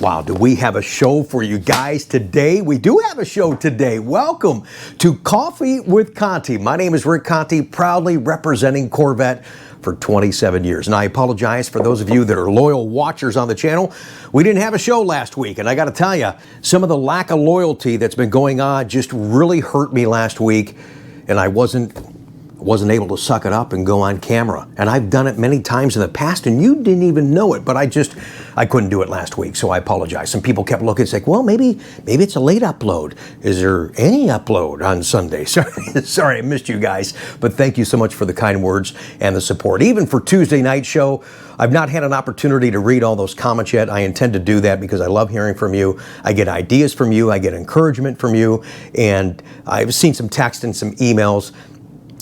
Wow, do we have a show for you guys today? We do have a show today. Welcome to Coffee with Conti. My name is Rick Conti, proudly representing Corvette for 27 years. And I apologize for those of you that are loyal watchers on the channel. We didn't have a show last week, and I got to tell you, some of the lack of loyalty that's been going on just really hurt me last week, and I wasn't able to suck it up and go on camera. And I've done it many times in the past, and you didn't even know it, but I couldn't do it last week, so I apologize. Some people kept looking and saying, well, maybe it's a late upload. Is there any upload on Sunday? Sorry, I missed you guys, but thank you so much for the kind words and the support. Even for Tuesday night show, I've not had an opportunity to read all those comments yet. I intend to do that because I love hearing from you. I get ideas from you, I get encouragement from you, and I've seen some text and some emails.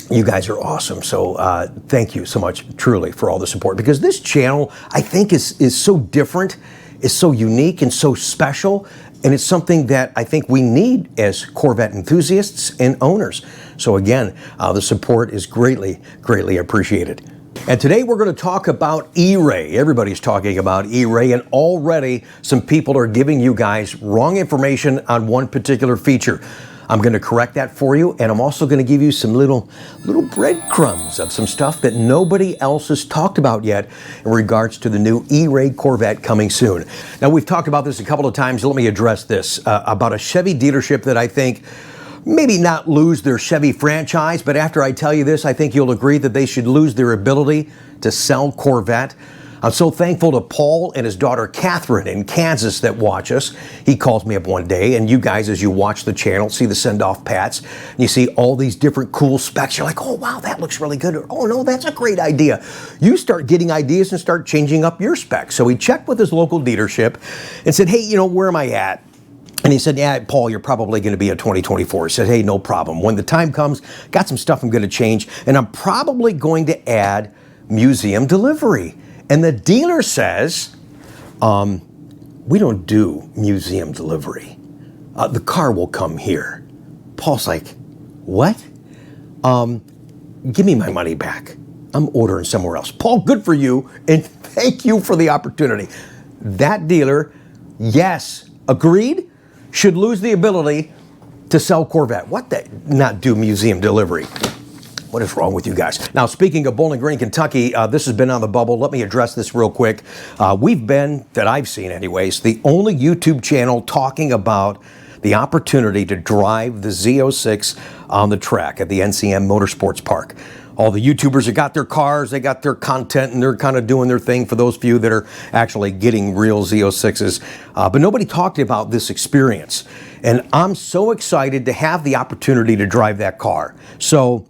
You guys are awesome, so thank you so much, truly, for all the support. Because this channel, I think, is so different, is so unique and so special, and it's something that I think we need as Corvette enthusiasts and owners. So again, the support is greatly, greatly appreciated. And today we're going to talk about ERAY. Everybody's talking about ERAY, and already some people are giving you guys wrong information on one particular feature. I'm going to correct that for you, and I'm also going to give you some little breadcrumbs of some stuff that nobody else has talked about yet in regards to the new ERAY Corvette coming soon. Now, we've talked about this a couple of times. Let me address this about a Chevy dealership that I think maybe not lose their Chevy franchise, but after I tell you this, I think you'll agree that they should lose their ability to sell Corvette. I'm so thankful to Paul and his daughter Catherine in Kansas that watch us. He calls me up one day, and you guys, as you watch the channel, see the send-off pats, and you see all these different cool specs. You're like, oh, wow, that looks really good. Or, oh, no, that's a great idea. You start getting ideas and start changing up your specs. So he checked with his local dealership and said, hey, you know, where am I at? And he said, yeah, Paul, you're probably going to be a 2024. He said, hey, no problem. When the time comes, got some stuff I'm going to change, and I'm probably going to add museum delivery. And the dealer says, we don't do museum delivery. The car will come here. Paul's like, what? Give me my money back. I'm ordering somewhere else. Paul, good for you, and thank you for the opportunity. That dealer, yes, agreed, should lose the ability to sell Corvette. What the? Not do museum delivery. What is wrong with you guys? Now, speaking of Bowling Green, Kentucky, this has been on the bubble. Let me address this real quick. We've been, that I've seen anyways, the only YouTube channel talking about the opportunity to drive the Z06 on the track at the NCM Motorsports Park. All the YouTubers have got their cars, they got their content, and they're kind of doing their thing for those few that are actually getting real Z06s. But nobody talked about this experience. And I'm so excited to have the opportunity to drive that car. So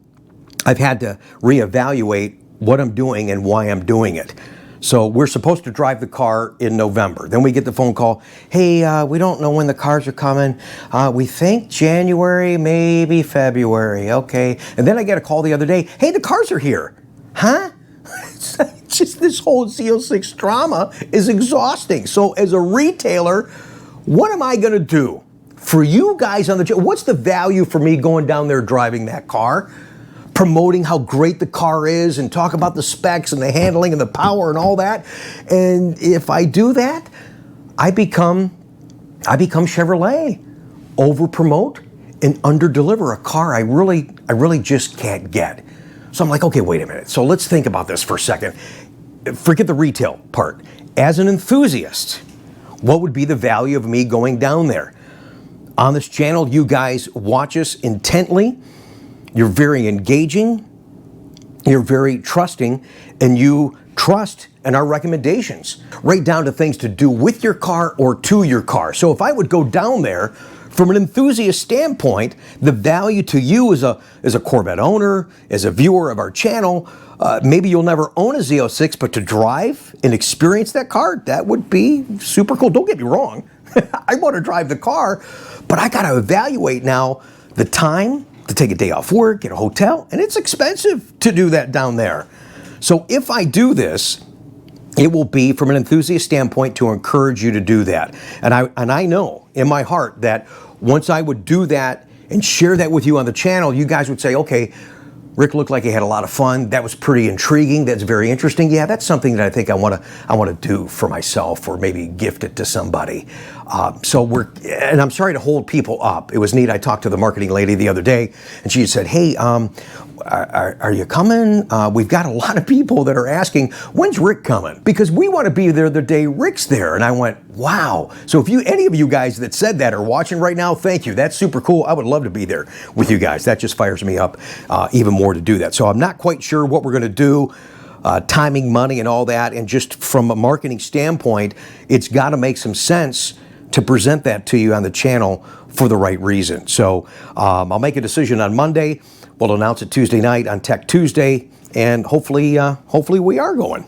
I've had to reevaluate what I'm doing and why I'm doing it. So we're supposed to drive the car in November. Then we get the phone call, hey, we don't know when the cars are coming. We think January, maybe February, okay. And then I get a call the other day, hey, the cars are here. Huh? It's just this whole Z06 drama is exhausting. So as a retailer, what am I gonna do? For you guys on the channel, what's the value for me going down there driving that car? Promoting how great the car is and talk about the specs and the handling and the power and all that. And if I do that, I become Chevrolet. Over promote and under deliver a car I really just can't get. So I'm like, okay, wait a minute. So let's think about this for a second. Forget the retail part. As an enthusiast, what would be the value of me going down there? On this channel, you guys watch us intently. You're very engaging, you're very trusting, and you trust in our recommendations, right down to things to do with your car or to your car. So if I would go down there, from an enthusiast standpoint, the value to you as a Corvette owner, as a viewer of our channel, maybe you'll never own a Z06, but to drive and experience that car, that would be super cool. Don't get me wrong, I want to drive the car, but I got to evaluate now the time to take a day off work, get a hotel, and it's expensive to do that down there. So if I do this, it will be from an enthusiast standpoint to encourage you to do that. And I know in my heart that once I would do that and share that with you on the channel, you guys would say, okay, Rick looked like he had a lot of fun. That was pretty intriguing. That's very interesting. Yeah, that's something that I think I want to do for myself, or maybe gift it to somebody. And I'm sorry to hold people up. It was neat. I talked to the marketing lady the other day, and she said, "Hey, are you coming? We've got a lot of people that are asking, when's Rick coming? Because we want to be there the day Rick's there." And I went, wow. So if any of you guys that said that are watching right now, thank you. That's super cool. I would love to be there with you guys. That just fires me up even more to do that. So I'm not quite sure what we're going to do, timing, money, and all that. And just from a marketing standpoint, it's got to make some sense to present that to you on the channel for the right reason. So I'll make a decision on Monday. We'll announce it Tuesday night on Tech Tuesday, and hopefully we are going.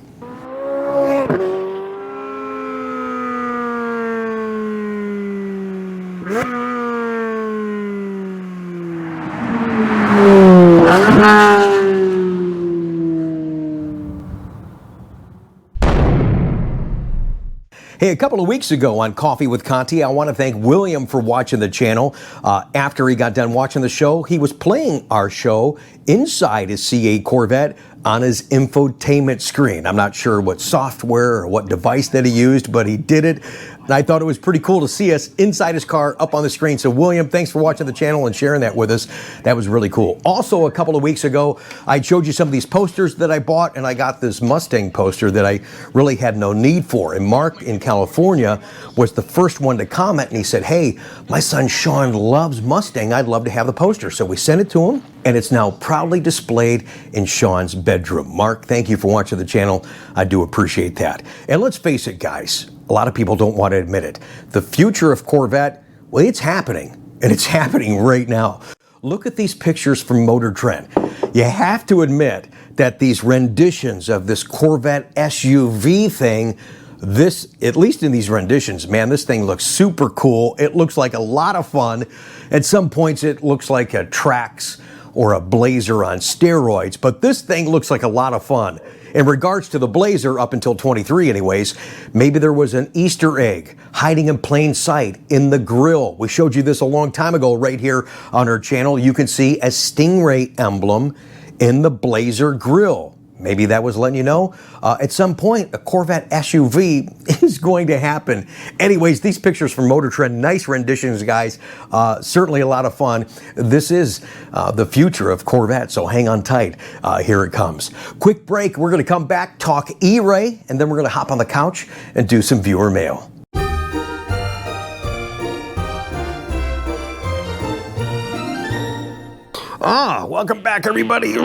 Hey, a couple of weeks ago on Coffee with Conti, I want to thank William for watching the channel. After he got done watching the show, he was playing our show inside his C8 Corvette on his infotainment screen. I'm not sure what software or what device that he used, but he did it. And I thought it was pretty cool to see us inside his car up on the screen. So William, thanks for watching the channel and sharing that with us. That was really cool. Also, a couple of weeks ago, I showed you some of these posters that I bought, and I got this Mustang poster that I really had no need for. And Mark in California was the first one to comment, and he said, "Hey, my son Sean loves Mustang. I'd love to have the poster." So we sent it to him, and it's now proudly displayed in Sean's bedroom. Mark, thank you for watching the channel. I do appreciate that. And let's face it, guys, a lot of people don't want to admit it. The future of Corvette, well, it's happening, and it's happening right now. Look at these pictures from Motor Trend. You have to admit that these renditions of this Corvette SUV thing, at least in these renditions, man, this thing looks super cool. It looks like a lot of fun. At some points, it looks like a Trax or a Blazer on steroids, but this thing looks like a lot of fun. In regards to the Blazer, up until 23 anyways, maybe there was an Easter egg hiding in plain sight in the grille. We showed you this a long time ago right here on our channel. You can see a Stingray emblem in the Blazer grille. Maybe that was letting you know at some point a Corvette SUV is going to happen. Anyways, these pictures from Motor Trend, nice renditions, guys. Certainly a lot of fun. This is the future of Corvette, so hang on tight. Here it comes. Quick break. We're going to come back, talk ERAY, and then we're going to hop on the couch and do some viewer mail. Welcome back, everybody.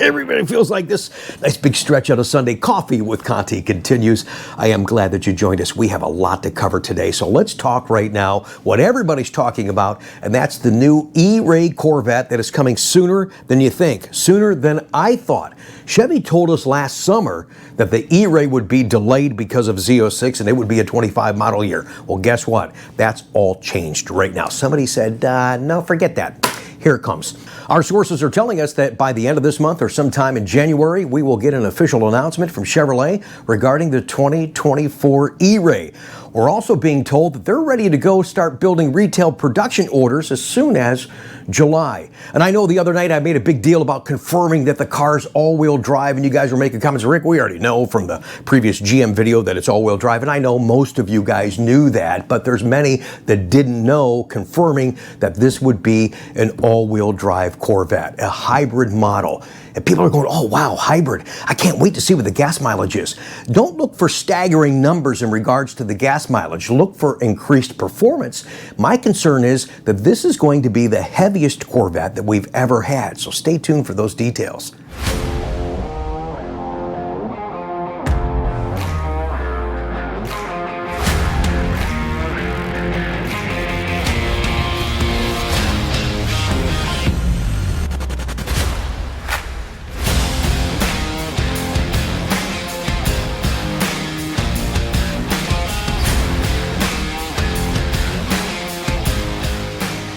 Everybody feels like this nice big stretch out of Sunday. Coffee with Conti continues. I am glad that you joined us. We have a lot to cover today, so let's talk right now what everybody's talking about, and that's the new ERAY Corvette that is coming sooner than you think, sooner than I thought. Chevy told us last summer that the ERAY would be delayed because of Z06 and it would be a 25 model year. Well, guess what? That's all changed right now. Somebody said, no, forget that. Here it comes. Our sources are telling us that by the end of this month or sometime in January, we will get an official announcement from Chevrolet regarding the 2024 ERAY. We're also being told that they're ready to go start building retail production orders as soon as July. And I know the other night I made a big deal about confirming that the car's all-wheel drive, and you guys were making comments. Rick, we already know from the previous GM video that it's all-wheel drive, and I know most of you guys knew that, but there's many that didn't know, confirming that this would be an all-wheel drive Corvette, a hybrid model. And people are going, oh wow, hybrid. I can't wait to see what the gas mileage is. Don't look for staggering numbers in regards to the gas mileage. Look for increased performance. My concern is that this is going to be the heaviest Corvette that we've ever had. So stay tuned for those details.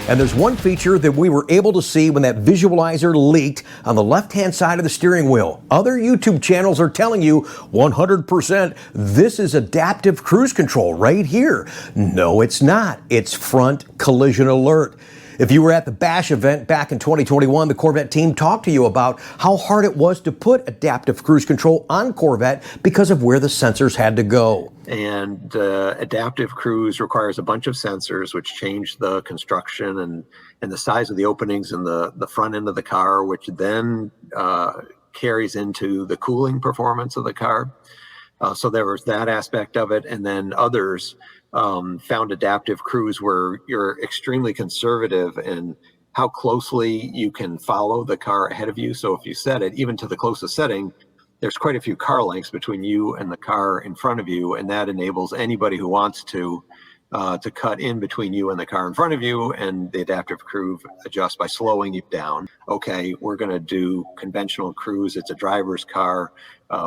And there's one feature that we were able to see when that visualizer leaked on the left-hand side of the steering wheel. Other YouTube channels are telling you 100% this is adaptive cruise control right here. No, it's not. It's front collision alert. If you were at the Bash event back in 2021, the Corvette team talked to you about how hard it was to put adaptive cruise control on Corvette because of where the sensors had to go. And adaptive cruise requires a bunch of sensors, which change the construction and the size of the openings in the front end of the car, which then carries into the cooling performance of the car. So there was that aspect of it. And then others found adaptive cruise where you're extremely conservative in how closely you can follow the car ahead of you. So if you set it even to the closest setting, there's quite a few car lengths between you and the car in front of you, and that enables anybody who wants to cut in between you and the car in front of you, and the adaptive cruise adjusts by slowing you down. Okay, we're going to do conventional cruise. It's a driver's car.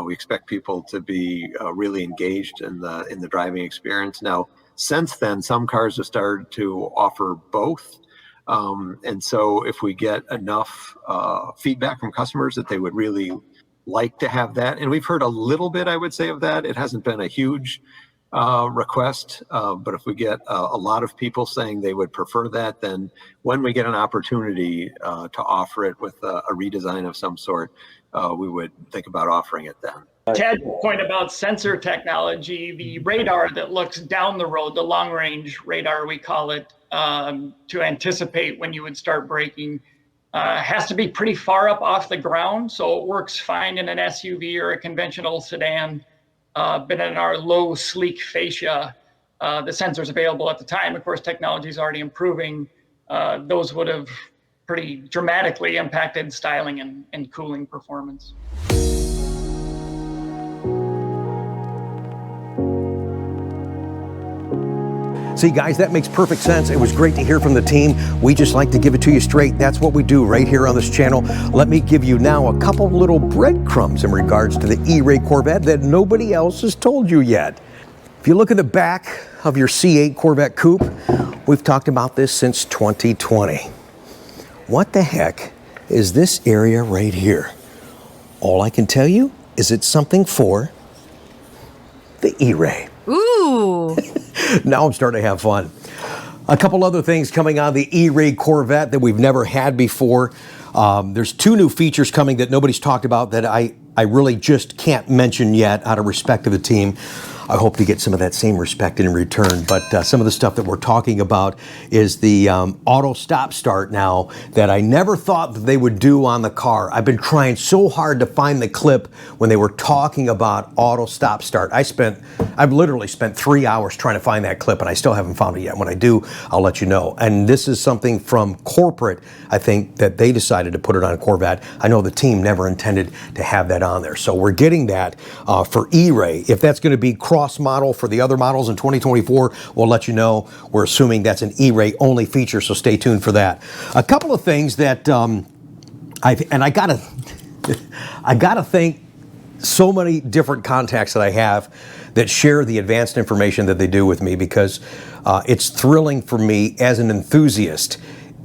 We expect people to be really engaged in the driving experience. Now, since then, some cars have started to offer both. And so if we get enough feedback from customers that they would really like to have that, and we've heard a little bit, I would say, of that. It hasn't been a huge request, but if we get a lot of people saying they would prefer that, then when we get an opportunity to offer it with a redesign of some sort, we would think about offering it then. Ted's point about sensor technology, the radar that looks down the road, the long range radar we call it, to anticipate when you would start braking, has to be pretty far up off the ground, so it works fine in an SUV or a conventional sedan. But in our low, sleek fascia, the sensors available at the time, of course, technology is already improving. Those would have pretty dramatically impacted styling and cooling performance. See, guys, that makes perfect sense. It was great to hear from the team. We just like to give it to you straight. That's what we do right here on this channel. Let me give you now a couple little breadcrumbs in regards to the ERAY Corvette that nobody else has told you yet. If you look at the back of your C8 Corvette Coupe, we've talked about this since 2020. What the heck is this area right here? All I can tell you is it's something for the ERAY. Ooh! Now I'm starting to have fun. A couple other things coming on the ERAY Corvette that we've never had before. There's two new features coming that nobody's talked about that I really just can't mention yet out of respect to the team. I hope to get some of that same respect in return, but some of the stuff that we're talking about is the auto stop start now that I never thought that they would do on the car. I've been trying so hard to find the clip when they were talking about auto stop start. I've literally spent 3 hours trying to find that clip, and I still haven't found it yet. When I do, I'll let you know. And this is something from corporate, I think, that they decided to put it on Corvette. I know the team never intended to have that on there. So we're getting that for ERAY. If that's going to be cross model for the other models in 2024, we'll let you know. We're assuming that's an ERAY only feature, so stay tuned for that. A couple of things that I gotta thank so many different contacts that I have that share the advanced information that they do with me, because it's thrilling for me as an enthusiast,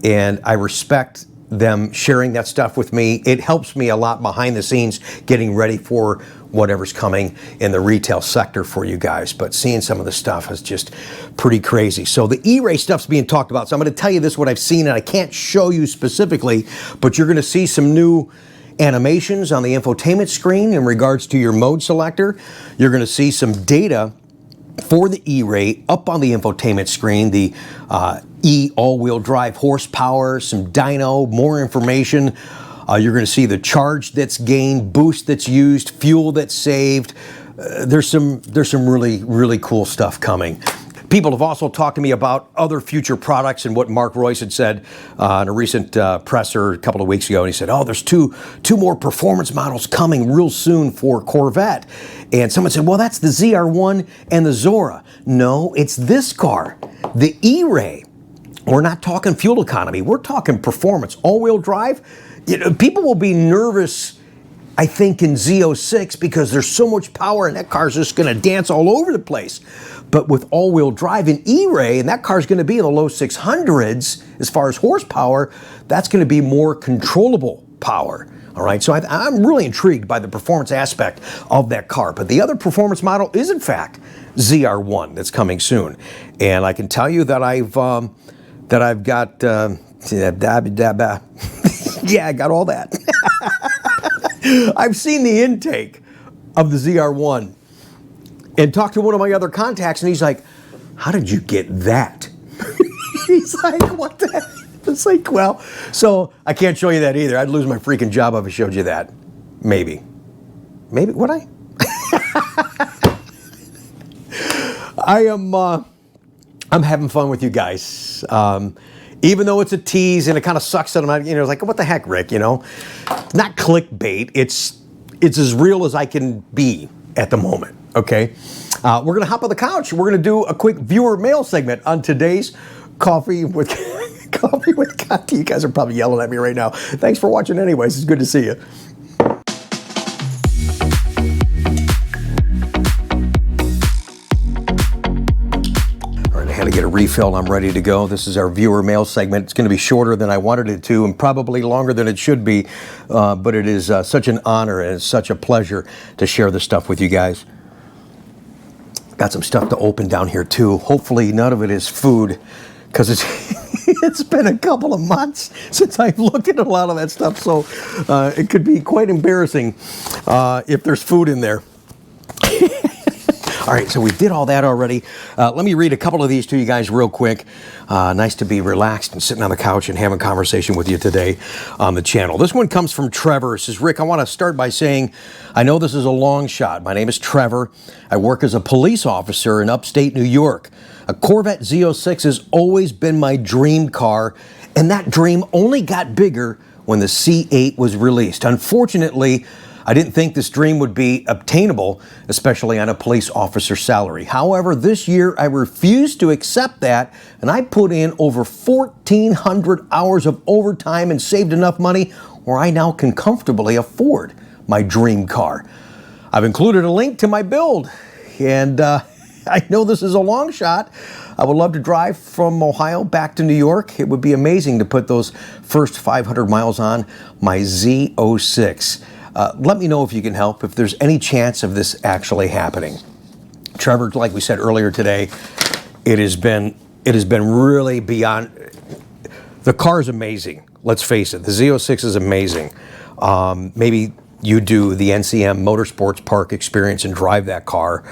and I respect them sharing that stuff with me. It helps me a lot behind the scenes getting ready for whatever's coming in the retail sector for you guys. But seeing some of the stuff is just pretty crazy. So the ERAY stuff's being talked about. So I'm going to tell you this, what I've seen, and I can't show you specifically, but you're going to see some new animations on the infotainment screen in regards to your mode selector. You're going to see some data for the ERAY up on the infotainment screen, the E all-wheel drive horsepower, some dyno, more information. You're going to see the charge that's gained, boost that's used, fuel that's saved. There's some really, really cool stuff coming. People have also talked to me about other future products and what Mark Royce had said in a recent presser a couple of weeks ago. And he said, oh, there's two more performance models coming real soon for Corvette. And someone said, well, that's the ZR1 and the Zora. No, it's this car, the ERAY. We're not talking fuel economy. We're talking performance, all-wheel drive. You know, people will be nervous, I think, in Z06 because there's so much power and that car's just going to dance all over the place. But with all-wheel drive in ERAY, and that car's going to be in the low 600s as far as horsepower, that's going to be more controllable power. All right, so I'm really intrigued by the performance aspect of that car. But the other performance model is, in fact, ZR1 that's coming soon. And I can tell you that I've got Yeah, I got all that. I've seen the intake of the ZR1 and talked to one of my other contacts, and he's like, how did you get that? He's like, what the heck? It's like, well, so I can't show you that either. I'd lose my freaking job if I showed you that. Maybe. Maybe, would I? I'm having fun with you guys. Even though it's a tease and it kind of sucks that I'm not, it's like, what the heck, Rick, Not clickbait. It's as real as I can be at the moment, okay? We're going to hop on the couch. We're going to do a quick viewer mail segment on today's Coffee with Coffee with Conti. You guys are probably yelling at me right now. Thanks for watching anyways. It's good to see you. Had to get a refill. I'm ready to go. This is our viewer mail segment. It's going to be shorter than I wanted it to and probably longer than it should be, but it is such an honor and it's such a pleasure to share this stuff with you guys. Got some stuff to open down here too. Hopefully none of it is food, because it's been a couple of months since I've looked at a lot of that stuff, so it could be quite embarrassing if there's food in there. All right, so we did all that already. Let me read a couple of these to you guys real quick. Nice to be relaxed and sitting on the couch and having a conversation with you today on the channel. This one comes from Trevor. It says, Rick, I want to start by saying, I know this is a long shot. My name is Trevor. I work as a police officer in upstate New York. A Corvette Z06 has always been my dream car, and that dream only got bigger when the C8 was released. Unfortunately, I didn't think this dream would be obtainable, especially on a police officer salary. However, this year I refused to accept that, and I put in over 1,400 hours of overtime and saved enough money where I now can comfortably afford my dream car. I've included a link to my build, and I know this is a long shot. I would love to drive from Ohio back to New York. It would be amazing to put those first 500 miles on my Z06. Let me know if you can help, if there's any chance of this actually happening. Trevor, like we said earlier today, it has been really beyond. The car is amazing. Let's face it, the Z06 is amazing. Maybe you do the NCM Motorsports Park experience and drive that car.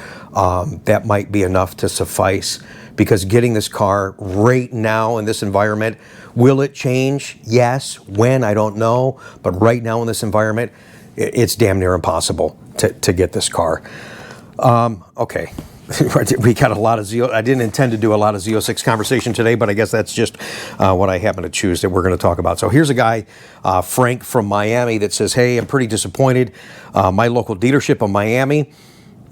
That might be enough to suffice, because getting this car right now in this environment, will it change? Yes. When? I don't know. But right now in this environment, it's damn near impossible to get this car. Okay. We got a lot of I didn't intend to do a lot of Z06 conversation today, but I guess that's just what I happen to choose that we're going to talk about. So here's a guy, Frank from Miami, that says, hey, I'm pretty disappointed. My local dealership in Miami,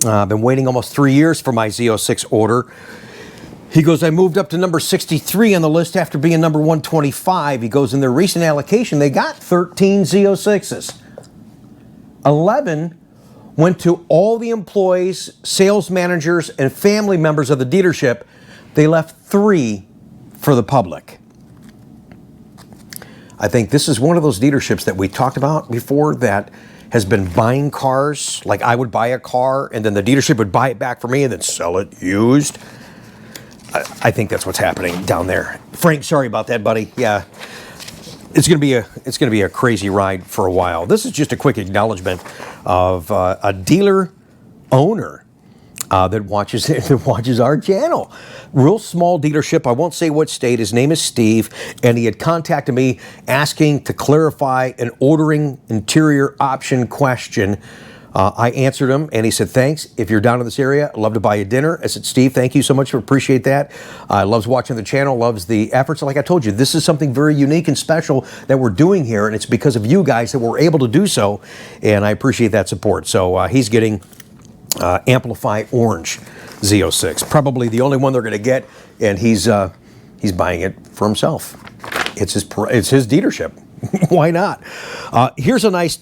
I've been waiting almost 3 years for my Z06 order. He goes, I moved up to number 63 on the list after being number 125. He goes, in their recent allocation, they got 13 Z06s. 11 went to all the employees, sales managers, and family members of the dealership. They left 3 for the public. I think this is one of those dealerships that we talked about before that has been buying cars. Like, I would buy a car and then the dealership would buy it back for me and then sell it used. I think that's what's happening down there. Frank, sorry about that, buddy. Yeah. It's going to be a crazy ride for a while. This is just a quick acknowledgement of a dealer owner that watches our channel. Real small dealership. I won't say what state. His name is Steve, and he had contacted me asking to clarify an ordering interior option question. I answered him, and he said, thanks. If you're down in this area, I'd love to buy you dinner. I said, Steve, thank you so much. Appreciate that. Loves watching the channel, loves the efforts. Like I told you, this is something very unique and special that we're doing here, and it's because of you guys that we're able to do so, and I appreciate that support. So he's getting Amplify Orange Z06. Probably the only one they're going to get, and he's buying it for himself. It's his dealership. Why not? Here's a nice,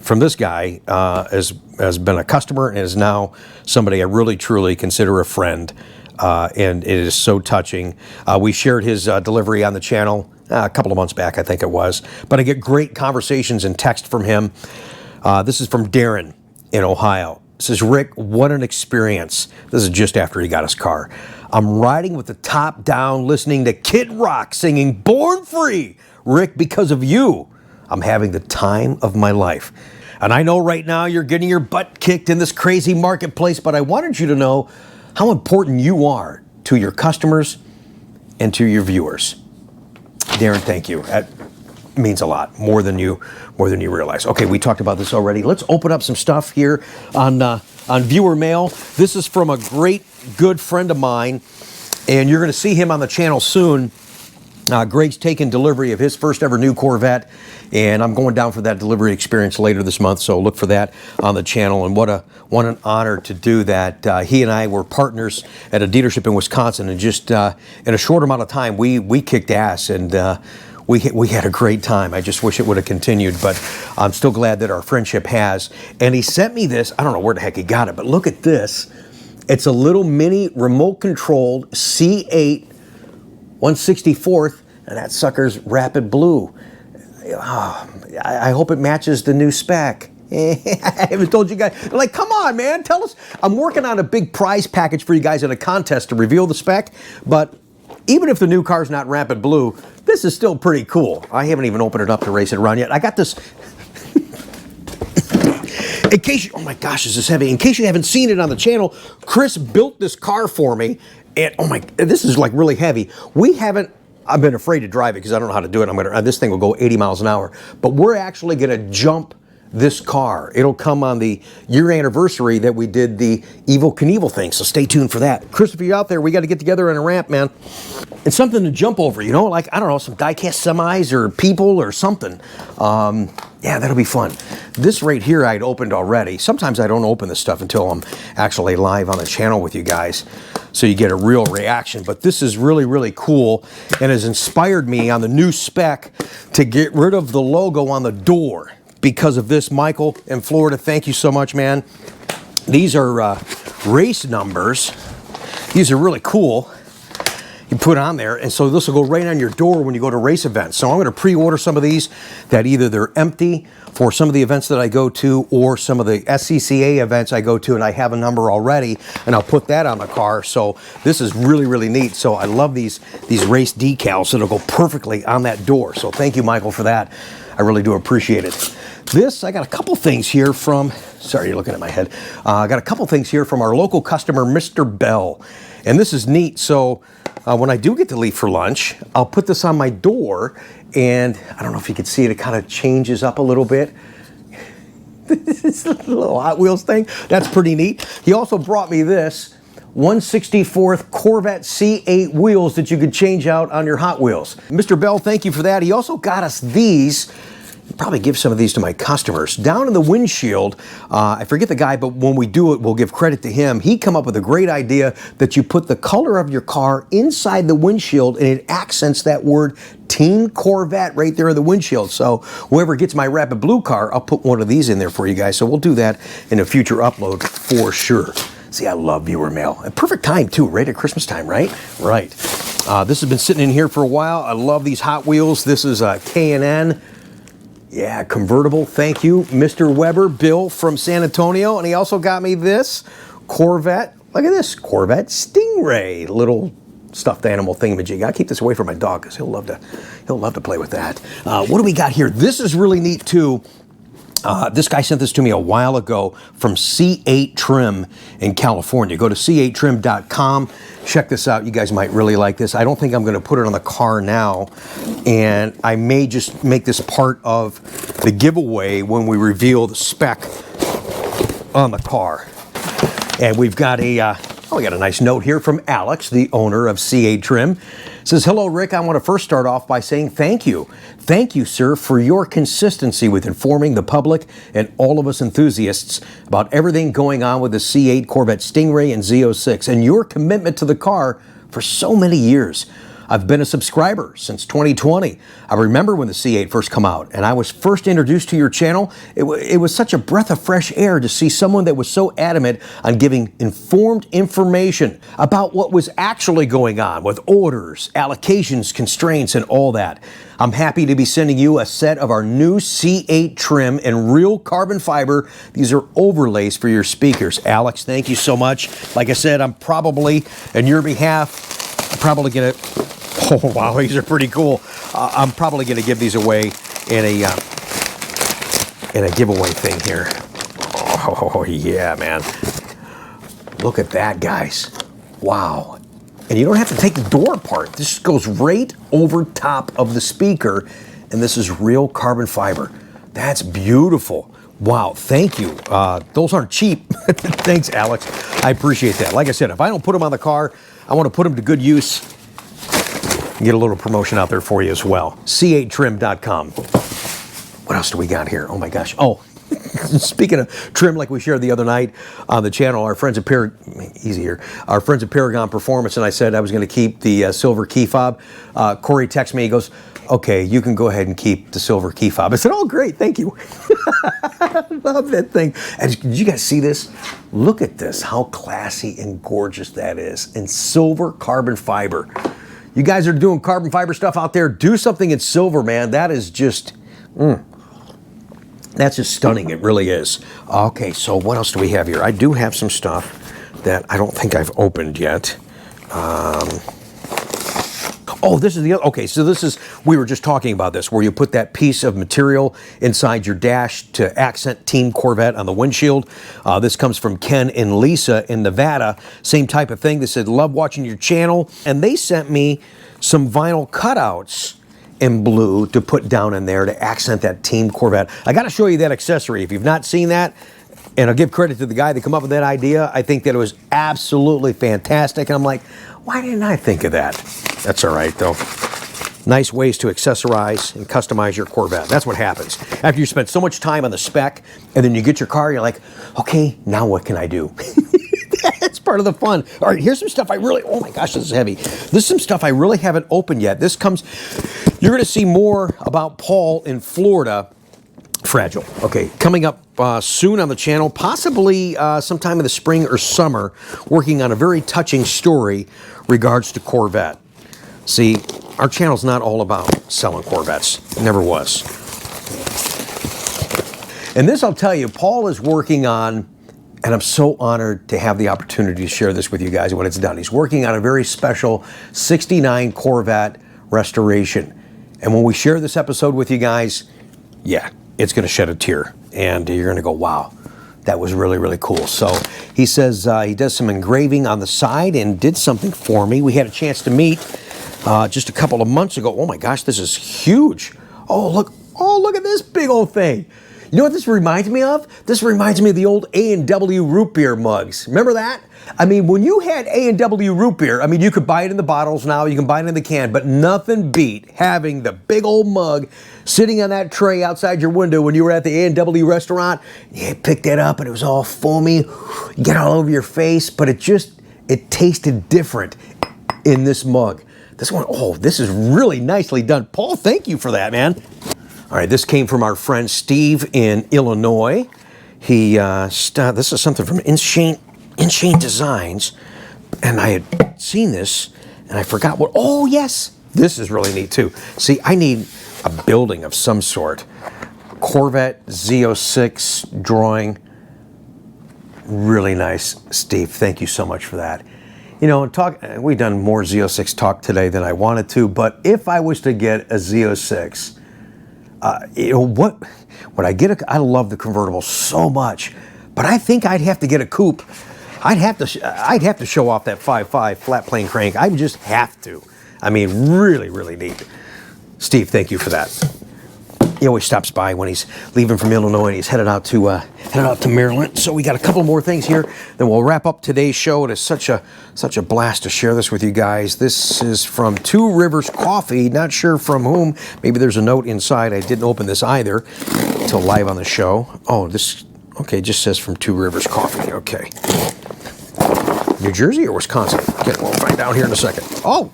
from this guy, has been a customer and is now somebody I really, truly consider a friend. And it is so touching. We shared his delivery on the channel a couple of months back, I think it was. But I get great conversations and text from him. This is from Darren in Ohio. Says, Rick, what an experience. This is just after he got his car. I'm riding with the top down, listening to Kid Rock singing Born Free. Rick, because of you, I'm having the time of my life. And I know right now you're getting your butt kicked in this crazy marketplace, but I wanted you to know how important you are to your customers and to your viewers. Darren, thank you. That means a lot, more than you realize. Okay, we talked about this already. Let's open up some stuff here on viewer mail. This is from a great, good friend of mine, and you're going to see him on the channel soon. Greg's taking delivery of his first ever new Corvette, and I'm going down for that delivery experience later this month, so look for that on the channel. And what an honor to do that. He and I were partners at a dealership in Wisconsin, and just in a short amount of time, we kicked ass, and we had a great time. I just wish it would have continued, but I'm still glad that our friendship has. And he sent me this. I don't know where the heck he got it, but look at this. It's a little mini remote-controlled C8 1/64th, and that sucker's rapid blue. Oh, I hope it matches the new spec. I haven't told you guys. Like, come on, man, tell us. I'm working on a big prize package for you guys in a contest to reveal the spec, but even if the new car's not rapid blue, this is still pretty cool. I haven't even opened it up to race it around yet. I got this. In case you, oh my gosh, is this heavy? In case you haven't seen it on the channel, Chris built this car for me, and oh my, this is like really heavy. I've been afraid to drive it because I don't know how to do it. This thing will go 80 miles an hour, but we're actually gonna jump this car. It'll come on the year anniversary that we did the Evel Knievel thing, so stay tuned for that. Chris, if you're out there, we got to get together on a ramp, man. It's something to jump over, you know, like, I don't know, some die-cast semis or people or something. Yeah, that'll be fun. This right here I'd opened already. Sometimes I don't open this stuff until I'm actually live on the channel with you guys, so you get a real reaction. But this is really, really cool and has inspired me on the new spec to get rid of the logo on the door. Because of this, Michael in Florida, thank you so much, man. These are race numbers. These are really cool. You put on there, and so this will go right on your door when you go to race events. So I'm going to pre-order some of these that either they're empty for some of the events that I go to or some of the SCCA events I go to, and I have a number already, and I'll put that on the car. So this is really, really neat. So I love these race decals that'll go perfectly on that door. So thank you, Michael, for that. I really do appreciate it. I got a couple things here from, sorry, you're looking at my head. I got a couple things here from our local customer, Mr. Bell. And this is neat. So when I do get to leave for lunch, I'll put this on my door, and I don't know if you can see it, it kind of changes up a little bit. This little Hot Wheels thing, that's pretty neat. He also brought me this 1/64th Corvette C8 wheels that you could change out on your Hot Wheels. Mr. Bell, thank you for that. He also got us these. I'll probably give some of these to my customers. Down in the windshield, I forget the guy, but when we do it, we'll give credit to him. He come up with a great idea that you put the color of your car inside the windshield, and it accents that word Team Corvette right there in the windshield. So whoever gets my rapid blue car, I'll put one of these in there for you guys. So we'll do that in a future upload for sure. See, I love viewer mail. A perfect time too, right at Christmas time, right? Right. This has been sitting in here for a while. I love these Hot Wheels. This is a K&N. Yeah, convertible. Thank you, Mr. Weber, Bill from San Antonio. And he also got me this Corvette. Look at this, Corvette Stingray, little stuffed animal thingamajig. I gotta keep this away from my dog because he'll love to play with that. What do we got here? This is really neat too. This guy sent this to me a while ago from C8 Trim in California. Go to c8trim.com. Check this out. You guys might really like this. I don't think I'm going to put it on the car now, and I may just make this part of the giveaway when we reveal the spec on the car. And we've got we got a nice note here from Alex, the owner of C8 Trim. It says, hello, Rick. I want to first start off by saying thank you. Thank you, sir, for your consistency with informing the public and all of us enthusiasts about everything going on with the C8 Corvette Stingray and Z06 and your commitment to the car for so many years. I've been a subscriber since 2020. I remember when the C8 first came out and I was first introduced to your channel. It was such a breath of fresh air to see someone that was so adamant on giving informed information about what was actually going on with orders, allocations, constraints, and all that. I'm happy to be sending you a set of our new C8 trim in real carbon fiber. These are overlays for your speakers. Alex, thank you so much. Like I said, I'm probably, on your behalf, probably gonna, oh wow, these are pretty cool. I'm probably gonna give these away in a giveaway thing here. Oh yeah, man. Look at that, guys. Wow. And you don't have to take the door apart. This goes right over top of the speaker, and this is real carbon fiber. That's beautiful. Wow, thank you. Those aren't cheap. Thanks, Alex. I appreciate that. Like I said, if I don't put them on the car, I want to put them to good use. Get a little promotion out there for you as well. C8trim.com. What else do we got here? Oh my gosh. Oh, speaking of trim, like we shared the other night on the channel, our friends at our friends at Paragon Performance, and I said I was going to keep the silver key fob. Corey texts me, he goes, okay, you can go ahead and keep the silver key fob. I said, oh great, thank you. I love that thing. And did you guys see this? Look at this, how classy and gorgeous that is in silver carbon fiber. You guys are doing carbon fiber stuff out there, do something in silver, man. That is just, that's just stunning. It really is. Okay, so what else do we have here? I do have some stuff that I don't think I've opened yet. Oh, this is the other. Okay, so this is, we were just talking about this, where you put that piece of material inside your dash to accent Team Corvette on the windshield. This comes from Ken and Lisa in Nevada. Same type of thing. They said, love watching your channel. And they sent me some vinyl cutouts in blue to put down in there to accent that Team Corvette. I got to show you that accessory. If you've not seen that, and I'll give credit to the guy that came up with that idea. I think that it was absolutely fantastic. And I'm like, why didn't I think of that? That's all right, though. Nice ways to accessorize and customize your Corvette. That's what happens. After you spend so much time on the spec, and then you get your car, you're like, okay, now what can I do? That's part of the fun. All right, here's some stuff I really, oh my gosh, this is heavy. This is some stuff I really haven't opened yet. This comes, you're going to see more about Paul in Florida. Fragile. Okay, coming up soon on the channel, possibly sometime in the spring or summer, working on a very touching story regards to Corvette. See, our channel's not all about selling Corvettes. It never was. And this, I'll tell you, Paul is working on, and I'm so honored to have the opportunity to share this with you guys when it's done. He's working on a very special 69 Corvette restoration. And when we share this episode with you guys, yeah, it's going to shed a tear, and you're going to go, wow, that was really, really cool. So he says he does some engraving on the side and did something for me. We had a chance to meet just a couple of months ago. Oh my gosh, this is huge. Oh, look at this big old thing. You know what this reminds me of? This reminds me of the old A&W root beer mugs. Remember that? I mean, when you had A&W root beer, I mean, you could buy it in the bottles now, you can buy it in the can, but nothing beat having the big old mug sitting on that tray outside your window when you were at the A&W restaurant. You picked it up and it was all foamy, you get all over your face, but it tasted different in this mug. This one, oh, this is really nicely done. Paul, thank you for that, man. All right, this came from our friend Steve in Illinois. He, this is something from Insane Designs, and I had seen this, and I forgot what, oh yes, this is really neat too. See, I need a building of some sort. Corvette Z06 drawing, really nice. Steve, thank you so much for that. You know, we've done more Z06 talk today than I wanted to, but if I was to get a Z06, you know, what would I get? I love the convertible so much, but I think I'd have to get a coupe. I'd have to show off that 5.5 flat plane crank. I just have to. I mean, really, really neat. Steve, thank you for that. He always stops by when he's leaving from Illinois and he's headed out to Maryland. So we got a couple more things here. Then we'll wrap up today's show. It is such a blast to share this with you guys. This is from Two Rivers Coffee. Not sure from whom. Maybe there's a note inside. I didn't open this either until live on the show. Oh, this, okay, just says from Two Rivers Coffee. Okay. New Jersey or Wisconsin? Okay, we'll find out here in a second. Oh,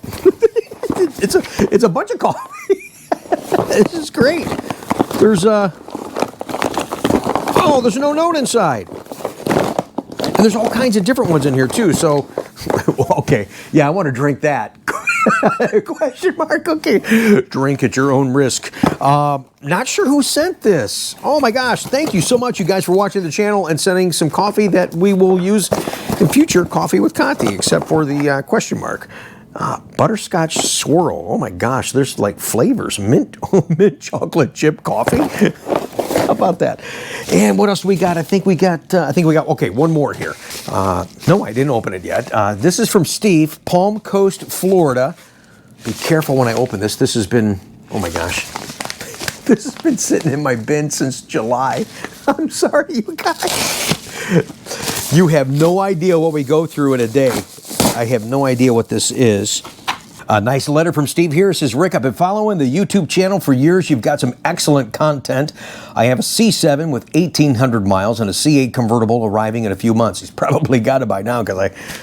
it's a bunch of coffee. This is great. There's oh, there's no note inside. And there's all kinds of different ones in here too. So, okay, yeah, I want to drink that. Question mark. Okay, drink at your own risk. Not sure who sent this. Oh my gosh! Thank you so much, you guys, for watching the channel and sending some coffee that we will use in future Coffee with Conti. Except for the question mark. Butterscotch swirl. Oh my gosh! There's like flavors. Mint chocolate chip coffee. How about that? And what else do we got? I think we got, okay, one more here. No, I didn't open it yet. This is from Steve, Palm Coast, Florida. Be careful when I open this. This has been, oh my gosh. This has been sitting in my bin since July. I'm sorry, you guys. You have no idea what we go through in a day. I have no idea what this is. A nice letter from Steve here. It says, Rick, I've been following the YouTube channel for years. You've got some excellent content. I have a C7 with 1,800 miles and a C8 convertible arriving in a few months. He's probably got it by now because,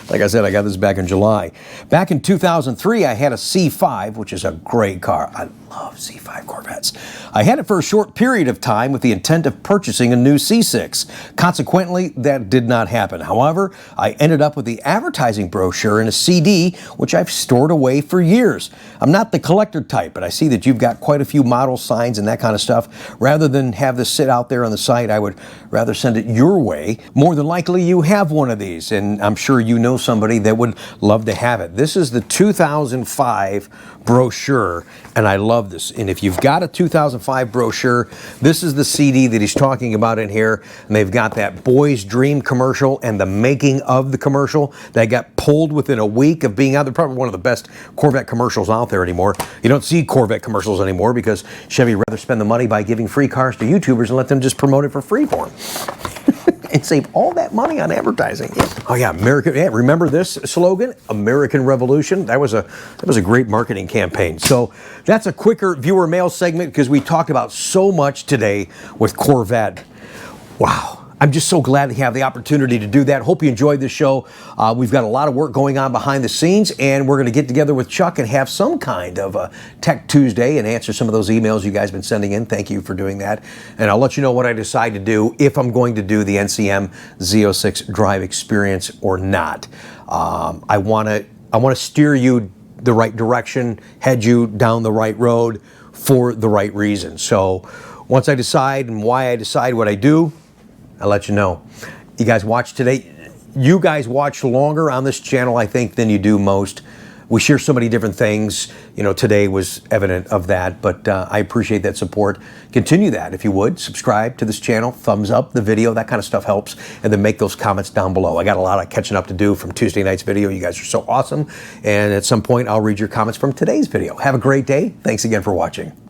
like I said, I got this back in July. Back in 2003, I had a C5, which is a great car. I love C5 Corvettes. I had it for a short period of time with the intent of purchasing a new C6. Consequently, that did not happen. However, I ended up with the advertising brochure in a CD, which I've stored away for years. I'm not the collector type, but I see that you've got quite a few model signs and that kind of stuff. Rather than have this sit out there on the site, I would rather send it your way. More than likely, you have one of these, and I'm sure you know somebody that would love to have it. This is the 2005 brochure, and I love this. And if you've got a 2005 brochure, this is the CD that he's talking about in here. And they've got that Boy's Dream commercial and the making of the commercial that got pulled within a week of being out there. Probably one of the best Corvette commercials out there anymore. You don't see Corvette commercials anymore because Chevy rather spend the money by giving free cars to YouTubers and let them just promote it for free for them. And save all that money on advertising. Oh yeah, American. Yeah, remember this slogan? American Revolution. That was a great marketing campaign. So that's a quicker viewer mail segment because we talked about so much today with Corvette. Wow. I'm just so glad to have the opportunity to do that. Hope you enjoyed this show. We've got a lot of work going on behind the scenes, and we're going to get together with Chuck and have some kind of a Tech Tuesday and answer some of those emails you guys have been sending in. Thank you for doing that. And I'll let you know what I decide to do, if I'm going to do the NCM Z06 Drive experience or not. I want to steer you the right direction, head you down the right road for the right reason. So once I decide and why I decide what I do, I'll let you know. You guys watch today. You guys watch longer on this channel, I think, than you do most. We share so many different things. You know, today was evident of that, but I appreciate that support. Continue that if you would. Subscribe to this channel, thumbs up the video, that kind of stuff helps, and then make those comments down below. I got a lot of catching up to do from Tuesday night's video. You guys are so awesome, and at some point I'll read your comments from today's video. Have a great day. Thanks again for watching.